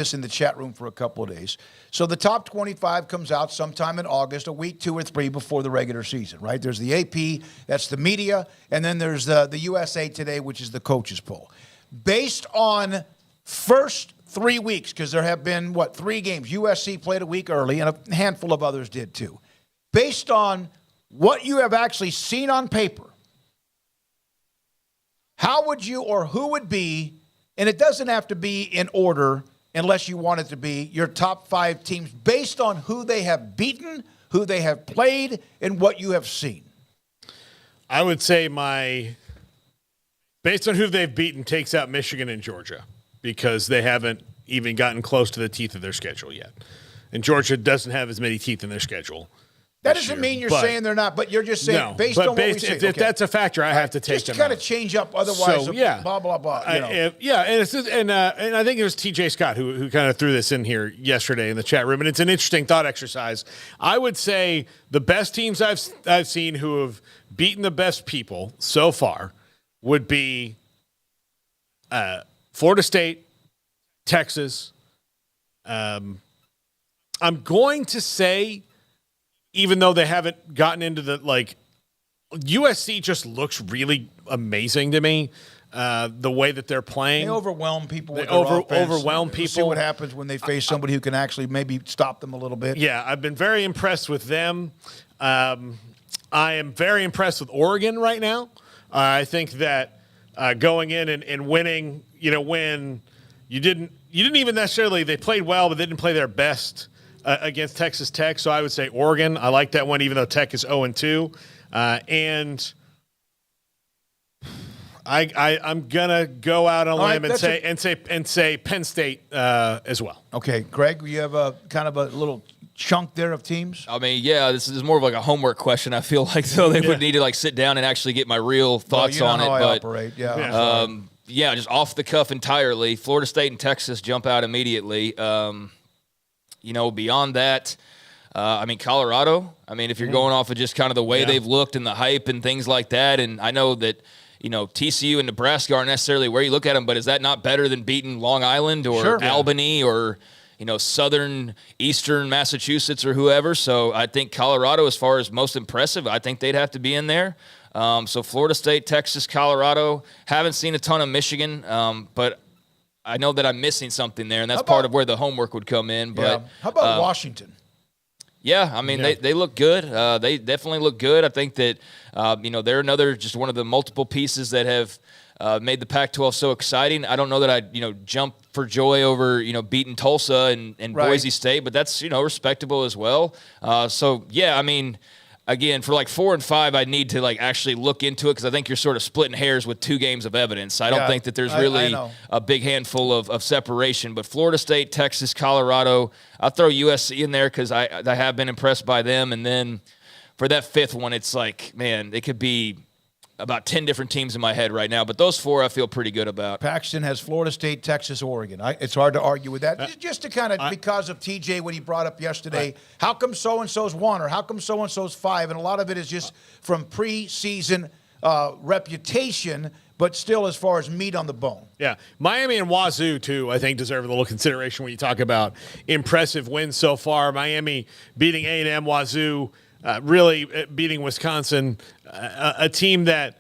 this in the chat room for a couple of days. So the top 25 comes out sometime in August, a week, 2 or 3 before the regular season, right? There's the AP, that's the media, and then there's the USA Today, which is the coaches poll. Based on first 3 weeks, because there have been, 3 games. USC played a week early, and a handful of others did too. Based on what you have actually seen on paper, how would you or who would be, and it doesn't have to be in order unless you want it to be, your top 5 teams based on who they have beaten, who they have played, and what you have seen? I would say based on who they've beaten, takes out Michigan and Georgia because they haven't even gotten close to the teeth of their schedule yet. And Georgia doesn't have as many teeth in their schedule. That doesn't mean you're saying they're not, but you're just saying based on what we see. If that's a factor, I have to take just them to kind out. of change up, otherwise, So, yeah. blah, blah, blah. And I think it was TJ Scott who kind of threw this in here yesterday in the chat room, and it's an interesting thought exercise. I would say the best teams I've seen who have beaten the best people so far would be Florida State, Texas. I'm going to say, even though they haven't gotten into USC just looks really amazing to me. The way that they're playing. They overwhelm people with their offense. Overwhelm people. We'll see what happens when they face somebody who can actually maybe stop them a little bit. Yeah, I've been very impressed with them. I am very impressed with Oregon right now. I think that going in and winning, when you didn't even necessarily, they played well, but they didn't play their best against Texas Tech. So I would say Oregon. I like that one, even though Tech is 0-2. And I'm gonna go out on a limb and say Penn State as well. Okay, Craig, you have a kind of a little chunk there of teams. I mean, yeah, this is more of like a homework question. I feel like so they would need to sit down and actually get my real thoughts on it. How I but operate. Yeah, just off the cuff entirely. Florida State and Texas jump out immediately. Beyond that, Colorado. If you're going off of just kind of the way they've looked and the hype and things like that, and I know that, TCU and Nebraska aren't necessarily where you look at them, but is that not better than beating Long Island or Albany or, southern, eastern Massachusetts or whoever? So I think Colorado, as far as most impressive, I think they'd have to be in there. So Florida State, Texas, Colorado. Haven't seen a ton of Michigan, but I know that I'm missing something there, and that's part of where the homework would come in. But how about Washington? Yeah, they look good. They definitely look good. I think that they're another just one of the multiple pieces that have made the Pac-12 so exciting. I don't know that I'd jump for joy over beating Tulsa and Boise State, but that's respectable as well. Again, for 4 and 5, I need to actually look into it because I think you're sort of splitting hairs with 2 games of evidence. I don't think that there's really a big handful of separation. But Florida State, Texas, Colorado, I'll throw USC in there because I have been impressed by them. And then for that 5th one, it's it could be about 10 different teams in my head right now. But those 4 I feel pretty good about. Paxton has Florida State, Texas, Oregon. It's hard to argue with that. Just to kind of, because of TJ, what he brought up yesterday, how come so-and-so's 1 or how come so-and-so's 5? And a lot of it is just from preseason reputation, but still as far as meat on the bone. Yeah. Miami and Wazoo, too, I think deserve a little consideration when you talk about impressive wins so far. Miami beating A&M, Wazoo really beating Wisconsin, a team that,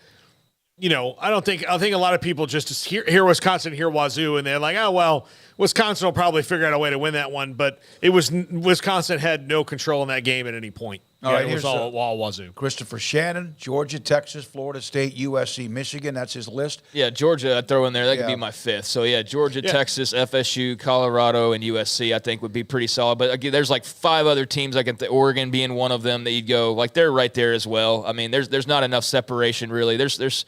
I think a lot of people just hear Wisconsin, hear Wazoo, and they're like, oh, well, Wisconsin will probably figure out a way to win that one. But Wisconsin had no control in that game at any point. All right, it was all Wazoo. Christopher Shannon, Georgia, Texas, Florida State, USC, Michigan. That's his list. Yeah, Georgia I'd throw in there. That could be my 5th. So, Georgia, Texas, FSU, Colorado, and USC I think would be pretty solid. But, again, there's 5 other teams. Oregon being one of them that you'd go, they're right there as well. There's not enough separation, really. There's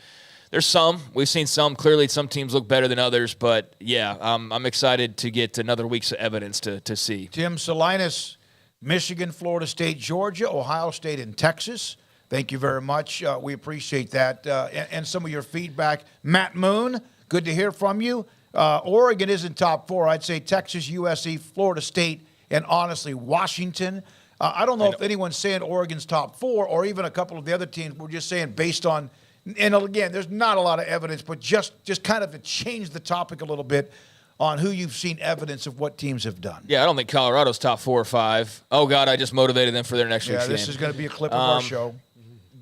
some. We've seen some. Clearly, some teams look better than others. But, I'm excited to get another week's evidence to see. Tim Salinas, Michigan, Florida State, Georgia, Ohio State, and Texas. Thank you very much. We appreciate that. And some of your feedback. Matt Moon, good to hear from you. Oregon is in top 4. I'd say Texas, USC, Florida State, and honestly, Washington. I don't know if anyone's saying Oregon's top 4 or even a couple of the other teams. We're just saying based on, and again, there's not a lot of evidence, but just kind of to change the topic a little bit. on who you've seen evidence of what teams have done. Yeah, I don't think Colorado's top 4 or 5. Oh, God, I just motivated them for their next week's Yeah, this game. is going to be a clip of our show.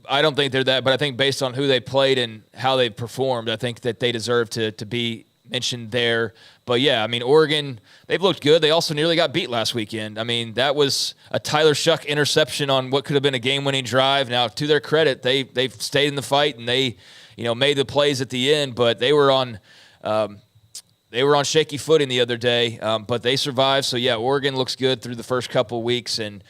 I don't think they're that, but I think based on who they played and how they performed, I think that they deserve to be mentioned there. But, yeah, I mean, Oregon, they've looked good. They also nearly got beat last weekend. I mean, that was a Tyler Shuck interception on what could have been a game-winning drive. Now, to their credit, they've stayed in the fight, and they, made the plays at the end, but they were on shaky footing the other day, but they survived. So, yeah, Oregon looks good through the first couple of weeks, and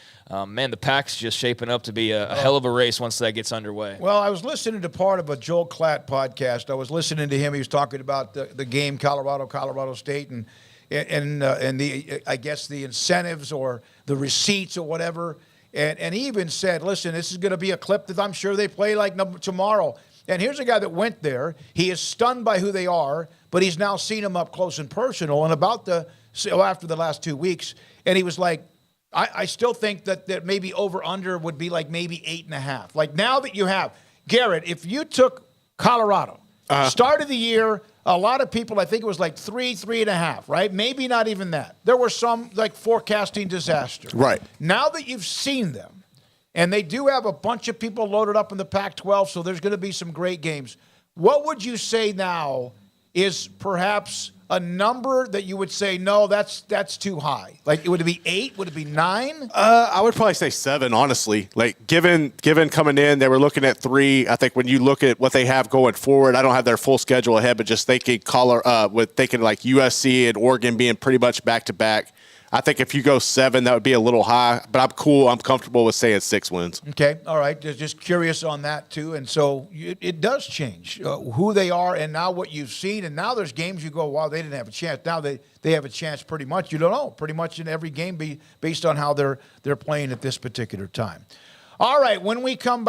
man, the Pac's just shaping up to be a hell of a race once that gets underway. Well, I was listening to part of a Joel Klatt podcast. I was listening to him. He was talking about the game Colorado State, and the I guess the incentives or the receipts or whatever. And he even said, "Listen, this is going to be a clip that I'm sure they play like tomorrow." And here's a guy that went there. He is stunned by who they are, but he's now seen them up close and personal. And after the last 2 weeks, and he was like, I still think that maybe over-under would be like maybe 8.5. Like now that you have, Garrett, if you took Colorado, start of the year, a lot of people, I think it was like 3.5, right? Maybe not even that. There were some like forecasting disaster. Right. Now that you've seen them, and they do have a bunch of people loaded up in the Pac-12, so there's going to be some great games. What would you say now is perhaps a number that you would say, no, that's too high? Like, would it be 8? Would it be 9? I would probably say 7, honestly. Like, given coming in, they were looking at 3. I think when you look at what they have going forward, I don't have their full schedule ahead, but just thinking like USC and Oregon being pretty much back-to-back, I think if you go 7, that would be a little high. But I'm cool. I'm comfortable with saying 6 wins. Okay. All right. Just curious on that, too. And so it does change who they are and now what you've seen. And now there's games you go, wow, they didn't have a chance. Now they have a chance pretty much. You don't know. Pretty much in every game based on how they're playing at this particular time. All right. When we come back.